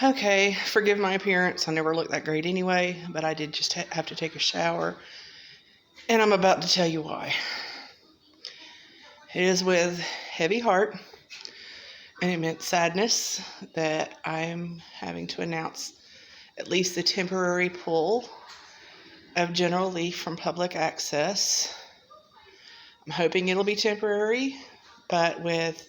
Okay, forgive my appearance. I never look that great anyway, but I did just have to take a shower. And I'm about to tell you why. It is with heavy heart and immense sadness that I'm having to announce at least the temporary pull of General Lee from public access. I'm hoping it'll be temporary, but with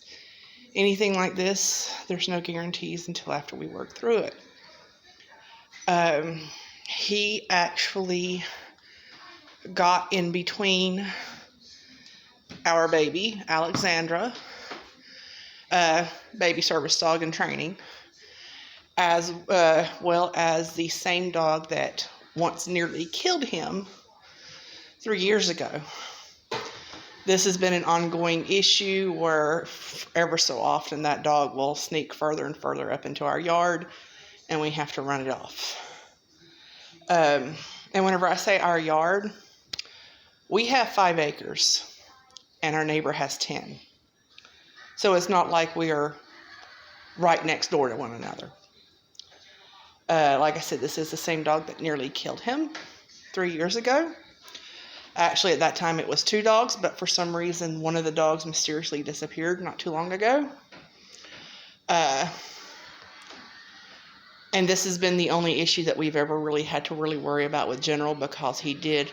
anything like this, there's no guarantees until after we work through it. He actually got in between our baby, Alexandra, baby service dog in training, as well as the same dog that once nearly killed him 3 years ago. This has been an ongoing issue where ever so often that dog will sneak further and further up into our yard, and we have to run it off. And whenever I say our yard, we have 5 acres, and our neighbor has 10. So it's not like we are right next door to one another. Like I said, this is the same dog that nearly killed him 3 years ago. Actually, at that time, it was 2 dogs, but for some reason, one of the dogs mysteriously disappeared not too long ago. And this has been the only issue that we've ever really had to really worry about with General, because he did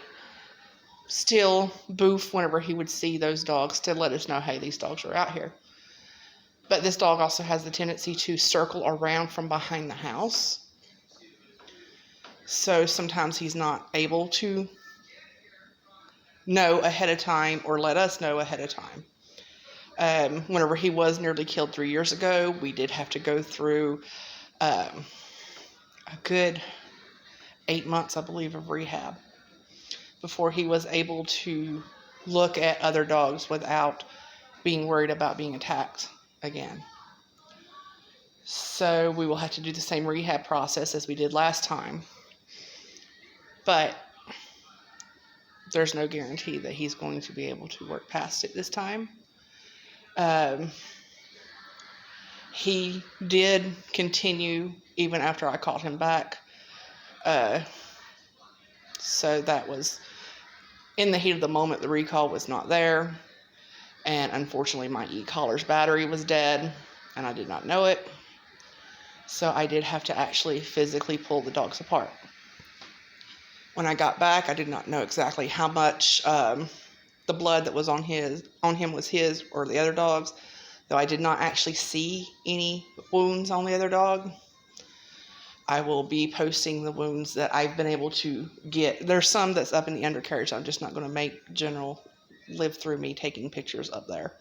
still boof whenever he would see those dogs to let us know, hey, these dogs are out here. But this dog also has the tendency to circle around from behind the house. So sometimes he's not able to know ahead of time or let us know ahead of time. Whenever he was nearly killed 3 years ago, we did have to go through a good 8 months, I believe, of rehab before he was able to look at other dogs without being worried about being attacked again. So we will have to do the same rehab process as we did last time. But there's no guarantee that he's going to be able to work past it this time. He did continue even after I called him back. So that was, in the heat of the moment, the recall was not there. And unfortunately, my e-collar's battery was dead, and I did not know it. So I did have to actually physically pull the dogs apart. When I got back, I did not know exactly how much the blood that was on him was his or the other dog's, though I did not actually see any wounds on the other dog. I will be posting the wounds that I've been able to get. There's some that's up in the undercarriage. I'm just not going to make General live through me taking pictures up there.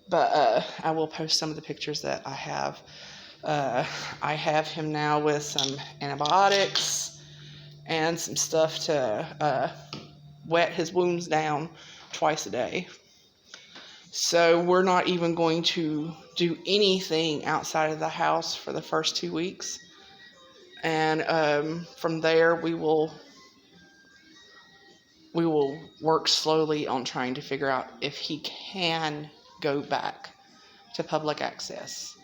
But I will post some of the pictures that I have. I have him now with some antibiotics and some stuff to wet his wounds down twice a day. So we're not even going to do anything outside of the house for the first 2 weeks. And from there, we will work slowly on trying to figure out if he can go back to public access.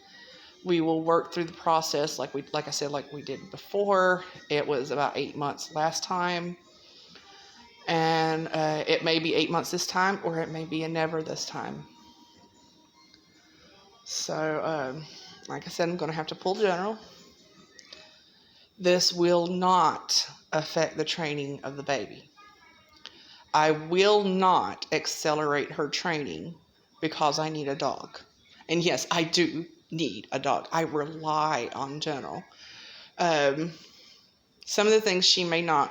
We will work through the process like we did before. It was about 8 months last time. And it may be 8 months this time, or it may be a never this time. So, like I said, I'm going to have to pull General. This will not affect the training of the baby. I will not accelerate her training because I need a dog. And yes, I do need a dog. I rely on General. Some of the things she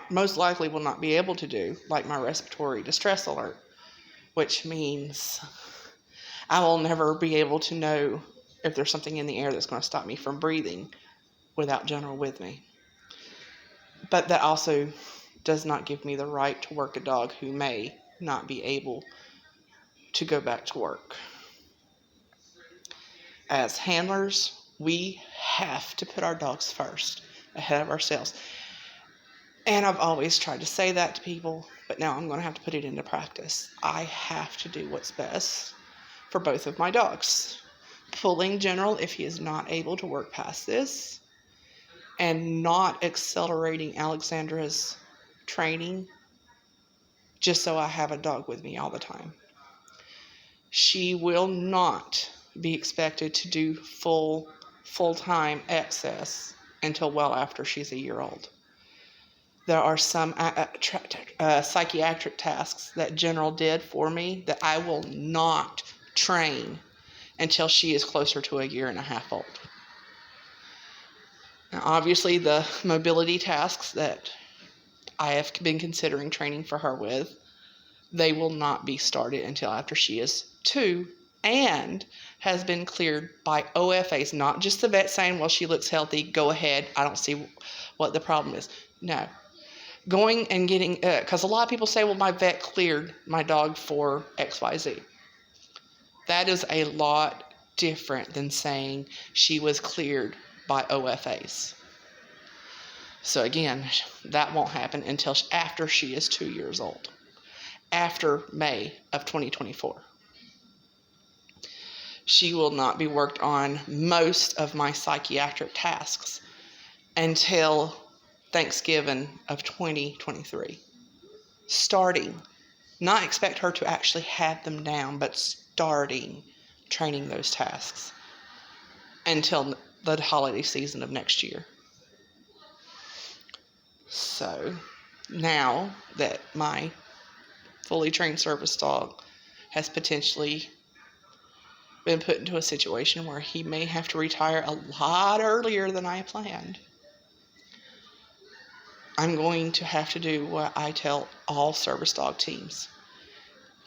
most likely will not be able to do, like my respiratory distress alert, which means I will never be able to know if there's something in the air that's going to stop me from breathing without General with me. But that also does not give me the right to work a dog who may not be able to go back to work. As handlers, we have to put our dogs first, ahead of ourselves. And I've always tried to say that to people, but now I'm going to have to put it into practice. I have to do what's best for both of my dogs. Pulling General if he is not able to work past this, and not accelerating Alexandra's training just so I have a dog with me all the time. She will not be expected to do full-time access until well after she's a year old. There are some psychiatric tasks that General did for me that I will not train until she is closer to a year and a half old. Now, obviously, the mobility tasks that I have been considering training for her with, they will not be started until after she is 2 and has been cleared by OFAs, not just the vet saying, well, she looks healthy, go ahead, I don't see what the problem is. No. Going and getting, because a lot of people say, well, my vet cleared my dog for XYZ. That is a lot different than saying she was cleared by OFAs. So again, that won't happen until after she is 2 years old, after May of 2024. She will not be worked on most of my psychiatric tasks until Thanksgiving of 2023. Starting, not expect her to actually have them down, but starting training those tasks until the holiday season of next year. So now that my fully trained service dog has potentially been put into a situation where he may have to retire a lot earlier than I planned, I'm going to have to do what I tell all service dog teams.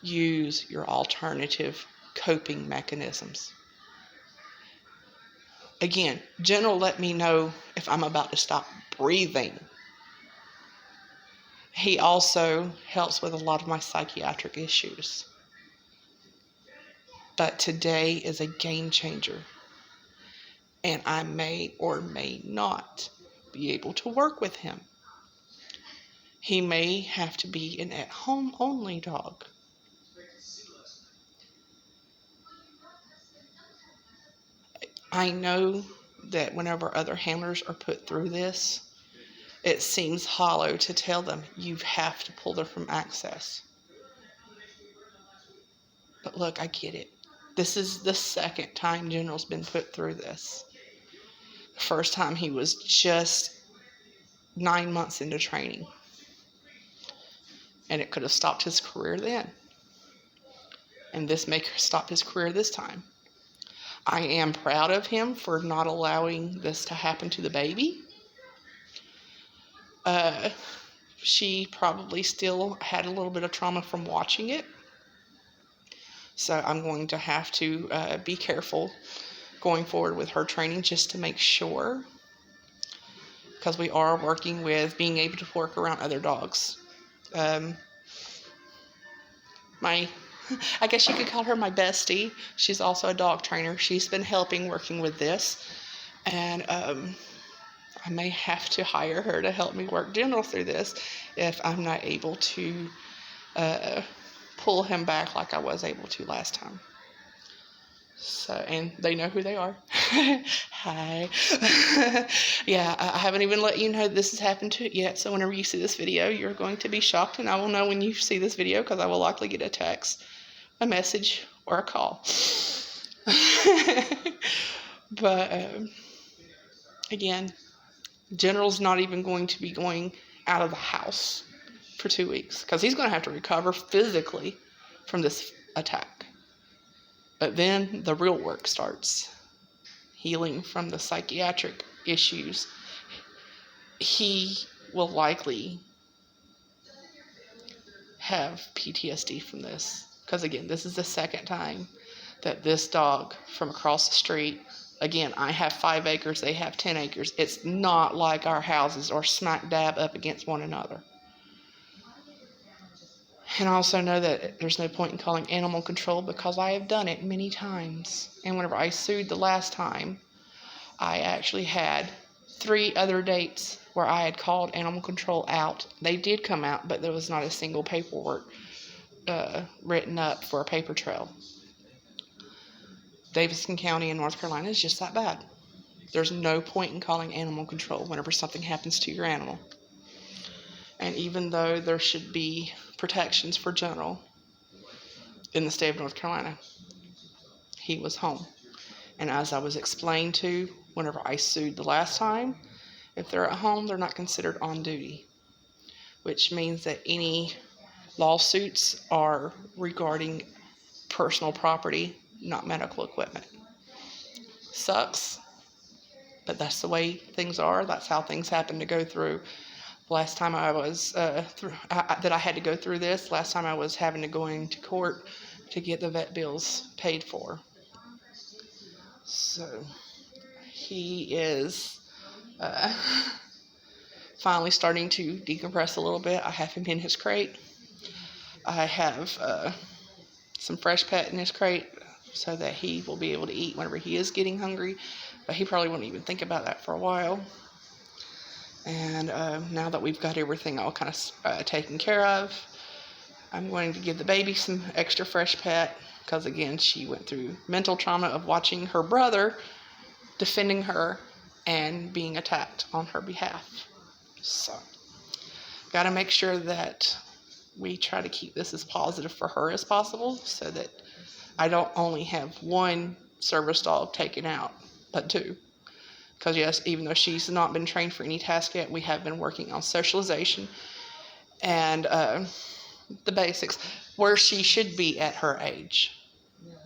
Use your alternative coping mechanisms. Again, General let me know if I'm about to stop breathing. He also helps with a lot of my psychiatric issues. But today is a game changer. And I may or may not be able to work with him. He may have to be an at-home only dog. I know that whenever other handlers are put through this, it seems hollow to tell them you have to pull them from access. But look, I get it. This is the second time General's been put through this. The first time he was just 9 months into training. And it could have stopped his career then. And this may stop his career this time. I am proud of him for not allowing this to happen to the baby. She probably still had a little bit of trauma from watching it. So I'm going to have to be careful going forward with her training just to make sure. Because we are working with being able to work around other dogs. I guess you could call her my bestie. She's also a dog trainer. She's been helping working with this. And I may have to hire her to help me work General through this if I'm not able to pull him back like I was able to last time. So, and they know who they are. Hi. Yeah, I haven't even let you know this has happened to it yet. So whenever you see this video, you're going to be shocked. And I will know when you see this video because I will likely get a text, a message, or a call. But again, General's not even going to be going out of the house for 2 weeks because he's going to have to recover physically from this attack. But then the real work starts. Healing from the psychiatric issues. He will likely have PTSD from this. Because again, this is the second time that this dog from across the street, again, I have 5 acres, they have 10 acres. It's not like our houses are smack dab up against one another. And I also know that there's no point in calling animal control because I have done it many times. And whenever I sued the last time, I actually had 3 other dates where I had called animal control out. They did come out, but there was not a single paperwork written up for a paper trail. Davidson County in North Carolina is just that bad. There's no point in calling animal control whenever something happens to your animal. And even though there should be protections for General in the state of North Carolina, he was home. And as I was explained to whenever I sued the last time, if they're at home, they're not considered on duty, which means that any lawsuits are regarding personal property, not medical equipment. Sucks, but that's the way things are. That's how things happen to go through. Last time I was that I had to go through this. Last time I was having to go into court to get the vet bills paid for. So he is finally starting to decompress a little bit. I have him in his crate. I have some fresh pet in his crate so that he will be able to eat whenever he is getting hungry, but he probably won't even think about that for a while. And now that we've got everything all kind of taken care of, I'm going to give the baby some extra fresh pet because, again, she went through mental trauma of watching her brother defending her and being attacked on her behalf. So, got to make sure that we try to keep this as positive for her as possible so that I don't only have one service dog taken out, but two. Because, yes, even though she's not been trained for any task yet, we have been working on socialization and the basics where she should be at her age.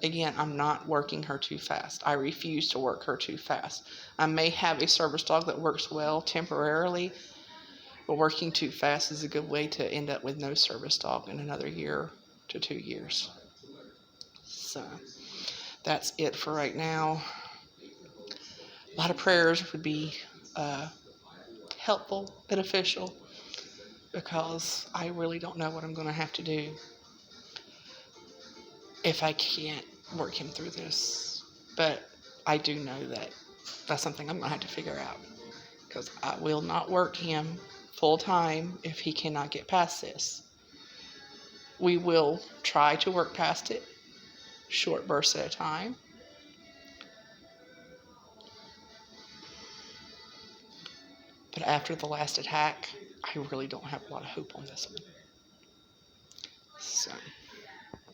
Again, I'm not working her too fast. I refuse to work her too fast. I may have a service dog that works well temporarily, but working too fast is a good way to end up with no service dog in another year to 2 years. So that's it for right now. A lot of prayers would be helpful, beneficial, because I really don't know what I'm going to have to do if I can't work him through this. But I do know that that's something I'm going to have to figure out, because I will not work him full time if he cannot get past this. We will try to work past it, short bursts at a time. But after the last attack, I really don't have a lot of hope on this one. So